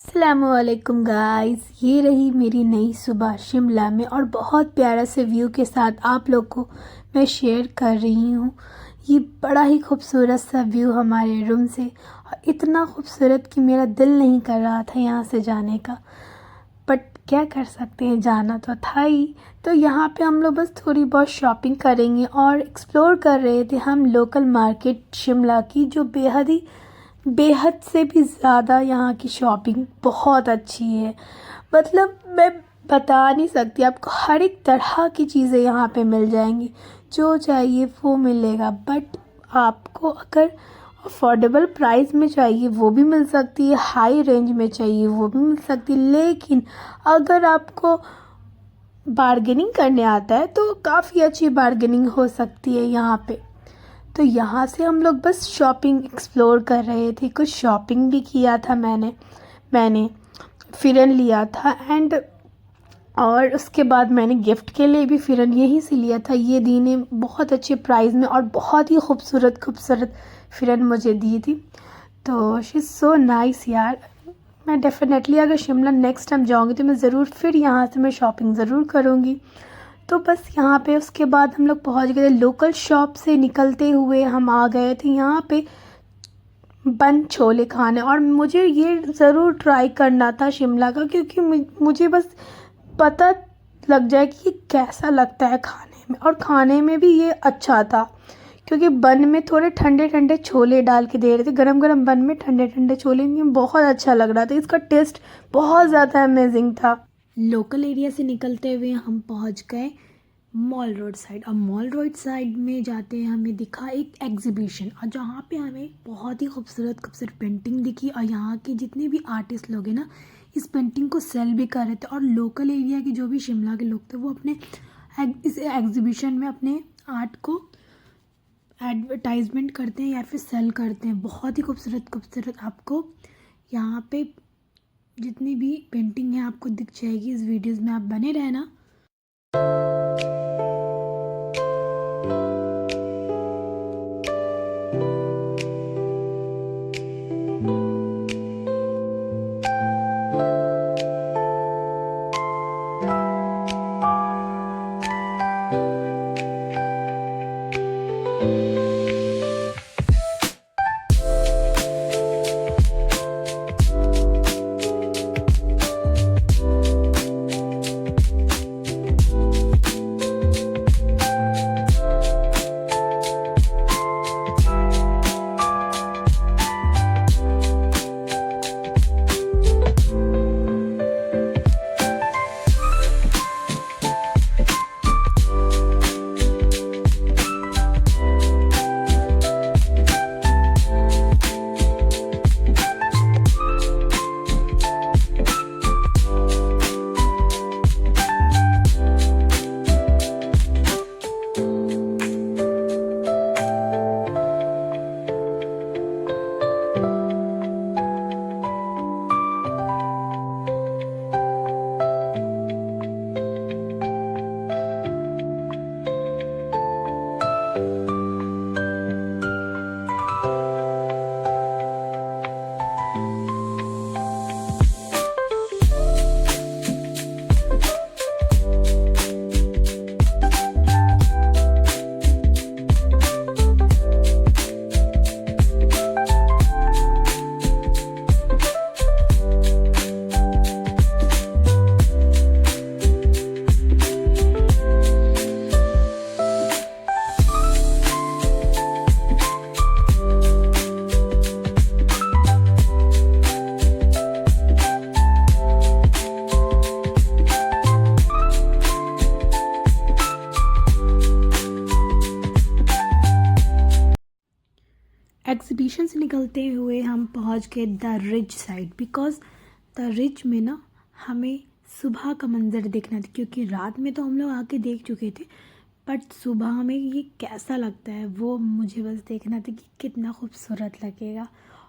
अस्सलामुअलैकुम गाइस, ये रही मेरी नई सुबह शिमला में और बहुत प्यारा से व्यू के साथ आप लोग को मैं शेयर कर रही हूँ। ये बड़ा ही खूबसूरत सा व्यू हमारे रूम से और इतना खूबसूरत कि मेरा दिल नहीं कर रहा था यहाँ से जाने का, बट क्या कर सकते हैं, जाना तो था ही। तो यहाँ पे हम लोग बस थोड़ी बहुत शॉपिंग करेंगे और एक्सप्लोर कर रहे थे हम लोकल मार्केट शिमला की, जो बेहद से भी ज़्यादा यहाँ की शॉपिंग बहुत अच्छी है। मतलब मैं बता नहीं सकती, आपको हर एक तरह की चीज़ें यहाँ पे मिल जाएंगी, जो चाहिए वो मिलेगा। बट आपको अगर अफोर्डेबल प्राइस में चाहिए वो भी मिल सकती है, हाई रेंज में चाहिए वो भी मिल सकती है। लेकिन अगर आपको बार्गेनिंग करने आता है तो काफ़ी अच्छी बार्गेनिंग हो सकती है यहाँ पे। तो यहाँ से हम लोग बस शॉपिंग एक्सप्लोर कर रहे थे, कुछ शॉपिंग भी किया था मैंने फ़िरन लिया था एंड और उसके बाद मैंने गिफ्ट के लिए भी फ़िरन यहीं से लिया था। ये दी ने बहुत अच्छे प्राइस में और बहुत ही खूबसूरत फ़िरन मुझे दी थी। तो शी इज़ सो नाइस यार। मैं डेफ़िनेटली अगर शिमला नेक्स्ट टाइम जाऊँगी तो मैं ज़रूर फिर यहाँ से मैं शॉपिंग ज़रूर करूँगी। तो बस यहाँ पे उसके बाद हम लोग पहुँच गए। लोकल शॉप से निकलते हुए हम आ गए थे यहाँ पे बन छोले खाने, और मुझे ये ज़रूर ट्राई करना था शिमला का, क्योंकि मुझे बस पता लग जाए कि ये कैसा लगता है खाने में। और खाने में भी ये अच्छा था, क्योंकि बन में थोड़े ठंडे ठंडे छोले डाल के दे रहे थे, गरम गरम बन में ठंडे ठंडे छोले। ये बहुत अच्छा लग रहा था, इसका टेस्ट बहुत ज़्यादा अमेजिंग था। लोकल एरिया से निकलते हुए हम पहुंच गए मॉल रोड साइड। अब मॉल रोड साइड में जाते हैं हमें दिखा एक एग्जीबिशन, और जहाँ पे हमें बहुत ही खूबसूरत पेंटिंग दिखी। और यहाँ के जितने भी आर्टिस्ट लोग हैं ना, इस पेंटिंग को सेल भी कर रहे थे। और लोकल एरिया के जो भी शिमला के लोग थे वो अपने इस एग्जीबिशन में अपने आर्ट को एडवर्टाइजमेंट करते हैं या फिर सेल करते हैं। बहुत ही खूबसूरत आपको यहाँ पे जितनी भी पेंटिंग है आपको दिख जाएगी। इस वीडियोस में आप बने रहना। एग्जीबिशन से निकलते हुए हम पहुंच गए the ridge side, because the ridge में ना हमें सुबह का मंज़र देखना था, क्योंकि रात में तो हम लोग आके देख चुके थे, बट सुबह में ये कैसा लगता है वो मुझे बस देखना था कि कितना खूबसूरत लगेगा।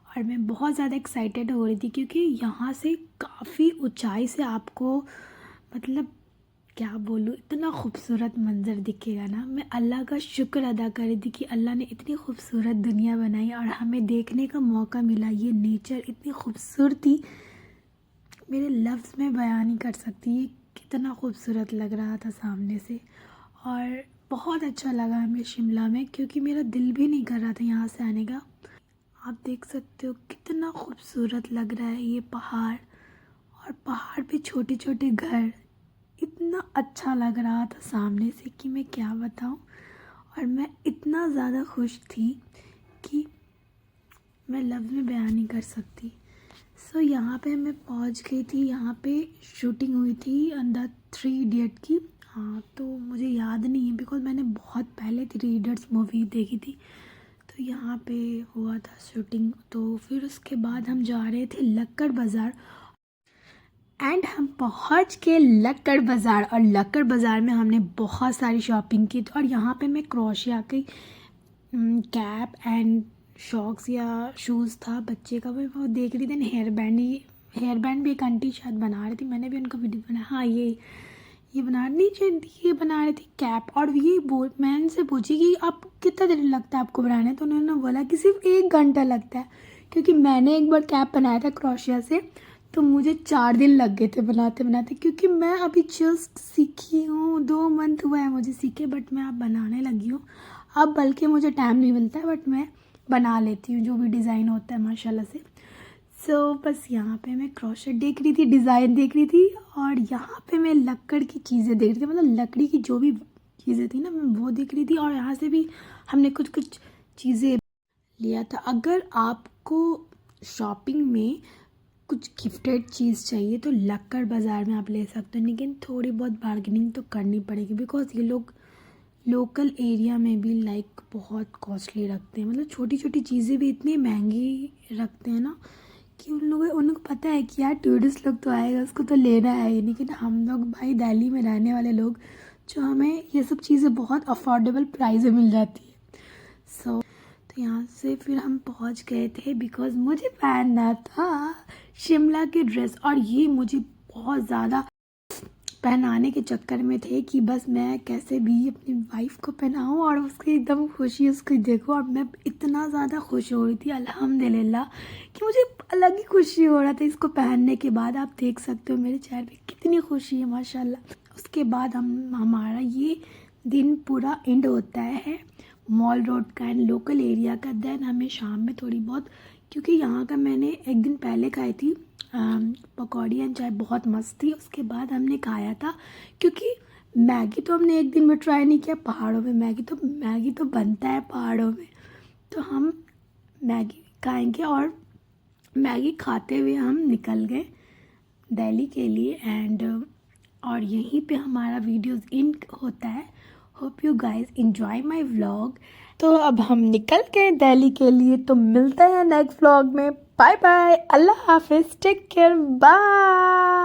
और मैं बहुत ज़्यादा एक्साइटेड हो रही थी, क्योंकि यहाँ से काफ़ी ऊंचाई से आपको, मतलब क्या बोलूँ, इतना खूबसूरत मंज़र दिखेगा ना। मैं अल्लाह का शुक्र अदा कर रही थी कि अल्लाह ने इतनी खूबसूरत दुनिया बनाई और हमें देखने का मौका मिला। ये नेचर, इतनी खूबसूरती मेरे लफ्ज़ में बयान नहीं कर सकती ये कितना खूबसूरत लग रहा था सामने से। और बहुत अच्छा लगा हमें शिमला में, क्योंकि मेरा दिल भी नहीं कर रहा था यहाँ से आने का। आप देख सकते हो कितना खूबसूरत लग रहा है ये पहाड़, और पहाड़ पे छोटे छोटे घर। इतना अच्छा लग रहा था सामने से कि मैं क्या बताऊँ। और मैं इतना ज़्यादा खुश थी कि मैं लफ्ज़ में बयान नहीं कर सकती। सो यहाँ पे मैं पहुँच गई थी। यहाँ पे शूटिंग हुई थी अंदर 3 इडियट की। हाँ, तो मुझे याद नहीं है बिकॉज़ मैंने बहुत पहले 3 इडियट्स मूवी देखी थी। तो यहाँ पे हुआ था शूटिंग। तो फिर उसके बाद हम जा रहे थे लक्कड़ बाज़ार, एंड हम पहुँच के लक्कड़ बाज़ार। और लक्कड़ बाज़ार में हमने बहुत सारी शॉपिंग की। और यहाँ पे मैं क्रोशिया की कैप एंड शॉक्स या शूज़ था बच्चे का, वो देख रही थी। हेयर बैंड भी एक आंटी शायद बना रही थी, मैंने भी उनका वीडियो बनाया। हाँ, ये बना रही थी, ये बना रही थी कैप। और मैं इनसे पूछी कि आप कितना देर लगता है आपको बनाने, तो उन्होंने बोला कि सिर्फ 1 घंटा लगता है। क्योंकि मैंने एक बार कैप बनाया था क्रोशिया से, तो मुझे 4 दिन लग गए थे बनाते बनाते। क्योंकि मैं अभी जस्ट सीखी हूँ, 2 मंथ हुआ है मुझे सीखे, बट मैं अब बनाने लगी हूँ। अब बल्कि मुझे टाइम नहीं मिलता है, बट मैं बना लेती हूँ जो भी डिज़ाइन होता है माशाल्लाह से। सो बस यहाँ पे मैं क्रोशेट देख रही थी, डिज़ाइन देख रही थी, और यहाँ पे मैं लक्कड़ की चीज़ें देख रही थी। मतलब लकड़ी की जो भी चीज़ें थी ना, मैं वो देख रही थी। और यहाँ से भी हमने कुछ चीज़ें लिया था। अगर आपको शॉपिंग में कुछ गिफ्टेड चीज़ चाहिए तो लक्कड़ बाज़ार में आप ले सकते हो, लेकिन थोड़ी बहुत बार्गेनिंग तो करनी पड़ेगी, बिकॉज़ ये लोग लोकल एरिया में भी बहुत कॉस्टली रखते हैं। मतलब छोटी छोटी चीज़ें भी इतनी महंगी रखते हैं ना कि उनको पता है कि यार टूरिस्ट लोग तो आएगा, उसको तो लेना है ही। लेकिन हम लोग भाई दिल्ली में रहने वाले लोग, जो हमें ये सब चीज़ें बहुत अफोर्डेबल प्राइस में मिल जाती है। सो तो यहाँ से फिर हम पहुँच गए थे, बिकॉज़ मुझे पहनना था शिमला के ड्रेस। और ये मुझे बहुत ज़्यादा पहनाने के चक्कर में थे कि बस मैं कैसे भी अपनी वाइफ को पहनाऊँ और उसकी एकदम खुशी उसको देखो। और मैं इतना ज़्यादा खुश हो रही थी अल्हम्दुलिल्लाह कि मुझे अलग ही खुशी हो रहा था इसको पहनने के बाद। आप देख सकते हो मेरे चेहरे पे कितनी खुशी है माशाल्लाह। उसके बाद हमारा ये दिन पूरा एंड होता है मॉल रोड का एंड लोकल एरिया का। देन हमें शाम में थोड़ी बहुत, क्योंकि यहाँ का मैंने एक दिन पहले खाई थी पकौड़ी एंड चाय, बहुत मस्त थी। उसके बाद हमने खाया था, क्योंकि मैगी तो हमने एक दिन में ट्राई नहीं किया। पहाड़ों में मैगी तो बनता है पहाड़ों में, तो हम मैगी खाएंगे। और मैगी खाते हुए हम निकल गए दिल्ली के लिए। एंड और यहीं पे हमारा वीडियोस एंड होता है। Hope you guys enjoy my vlog. तो अब हम निकल गए दिल्ली के लिए, तो मिलते हैं नेक्स्ट व्लॉग में। बाय बाय, अल्लाह हाफिज़, टेक केयर, बाय।